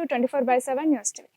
to 24/7 news TV.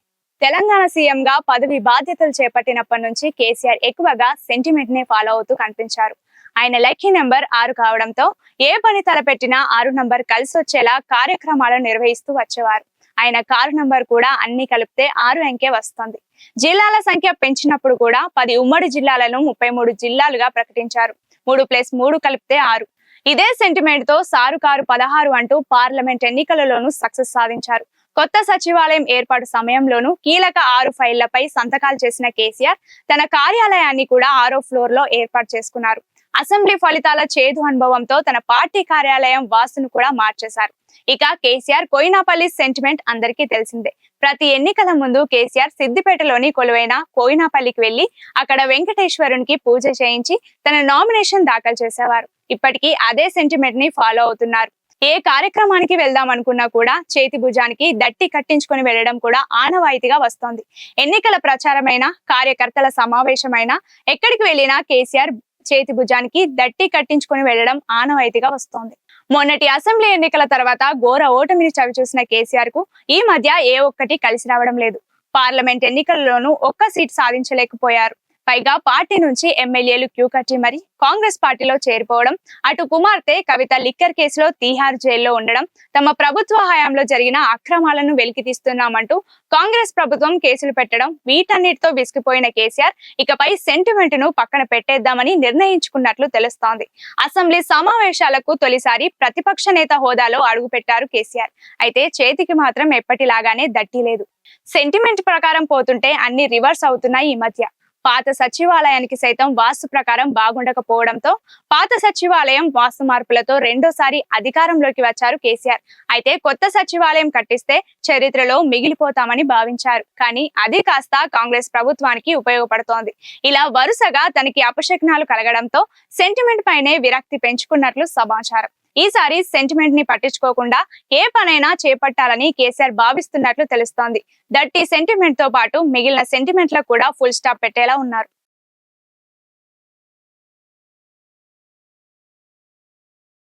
Telangana సీఎంగా పదవి బాధ్యతలు చేపట్టినప్పటి నుంచి కేసీఆర్ ఎక్కువగా సెంటిమెంట్ నే ఫాలో అవుతూ కనిపించారు. ఆయన లక్కీ నెంబర్ 6 కావడంతో ఏ పని తలపెట్టినా 6 నంబర్ కలిసి వచ్చేలా కార్యక్రమాలను నిర్వహిస్తూ వచ్చేవారు. ఆయన కారు నంబర్ కూడా అన్ని కలిపితే 6 అంకె వస్తుంది. జిల్లాల సంఖ్య పెంచినప్పుడు కూడా 10 ఉమ్మడి జిల్లాలను 33 జిల్లాలుగా ప్రకటించారు. 3+3 కలిపితే 6. ఇదే సెంటిమెంట్ తో సారు కారు 16 అంటూ పార్లమెంట్ ఎన్నికలలోనూ సక్సెస్ సాధించారు. కొత్త సచివాలయం ఏర్పాటు సమయంలోనూ కీలక 6 ఫైళ్లపై సంతకాలు చేసిన కేసీఆర్ తన కార్యాలయాన్ని కూడా 6వ ఫ్లోర్ లో ఏర్పాటు చేసుకున్నారు. అసెంబ్లీ ఫలితాల చేదు అనుభవంతో తన పార్టీ కార్యాలయం వాస్తును కూడా మార్చేశారు. ఇక కేసీఆర్ కోయినాపల్లి సెంటిమెంట్ అందరికీ తెలిసిందే. ప్రతి ఎన్నికల ముందు కేసీఆర్ సిద్దిపేటలోని కొలువైన కోయినాపల్లికి వెళ్లి అక్కడ వెంకటేశ్వరునికి పూజ చేయించి తన నామినేషన్ దాఖలు చేసేవారు. ఇప్పటికీ అదే సెంటిమెంట్ ని ఫాలో అవుతున్నారు. ఏ కార్యక్రమానికి వెళ్దాం అనుకున్నా కూడా చేతి భుజానికి దట్టి కట్టించుకొని వెళ్లడం కూడా ఆనవాయితీగా వస్తోంది. ఎన్నికల ప్రచారమైన, కార్యకర్తల సమావేశమైన, ఎక్కడికి వెళ్లినా కేసీఆర్ చేతి భుజానికి దట్టి కట్టించుకొని వెళ్లడం ఆనవాయితీగా వస్తోంది. మొన్నటి అసెంబ్లీ ఎన్నికల తర్వాత ఘోర ఓటమిని చవిచూసిన కేసీఆర్ కు ఈ మధ్య ఏ ఒక్కటి కలిసి రావడం లేదు. పార్లమెంట్ ఎన్నికల్లోనూ ఒక్క సీట్ సాధించలేకపోయారు. పైగా పార్టీ నుంచి ఎమ్మెల్యేలు క్యూ కట్టి మరి కాంగ్రెస్ పార్టీలో చేరిపోవడం, అటు కుమార్తె కవిత లిక్కర్ కేసులో తీహార్ జైల్లో ఉండడం, తమ ప్రభుత్వ హయాంలో జరిగిన అక్రమాలను వెలికితీస్తున్నామంటూ కాంగ్రెస్ ప్రభుత్వం కేసులు పెట్టడం, వీటన్నిటితో విసిగిపోయిన కేసీఆర్ ఇకపై సెంటిమెంట్ ను పక్కన పెట్టేద్దామని నిర్ణయించుకున్నట్లు తెలుస్తోంది. అసెంబ్లీ సమావేశాలకు తొలిసారి ప్రతిపక్ష నేత హోదాలో అడుగుపెట్టారు కేసీఆర్. అయితే చేతికి మాత్రం ఎప్పటిలాగానే దట్టి లేదు. సెంటిమెంట్ ప్రకారం పోతుంటే అన్ని రివర్స్ అవుతున్నాయి ఈ మధ్య. పాత సచివాలయానికి సైతం వాస్తు ప్రకారం బాగుండకపోవడంతో పాత సచివాలయం వాస్తు మార్పులతో రెండోసారి అధికారంలోకి వచ్చారు కేసీఆర్. అయితే కొత్త సచివాలయం కట్టిస్తే చరిత్రలో మిగిలిపోతామని భావించారు. కానీ అది కాస్త కాంగ్రెస్ ప్రభుత్వానికి ఉపయోగపడుతోంది. ఇలా వరుసగా తనకి అపశకునాలు కలగడంతో సెంటిమెంట్ పైనే విరక్తి పెంచుకున్నట్లు సమాచారం. ఈసారి సెంటిమెంట్ ని పట్టించుకోకుండా ఏ పనైనా చేపట్టాలని కేసీఆర్ భావిస్తున్నట్లు తెలుస్తోంది. దట్టి సెంటిమెంట్ తో పాటు మిగిలిన సెంటిమెంట్లకు కూడా ఫుల్ స్టాప్ పెట్టేలా ఉన్నారు.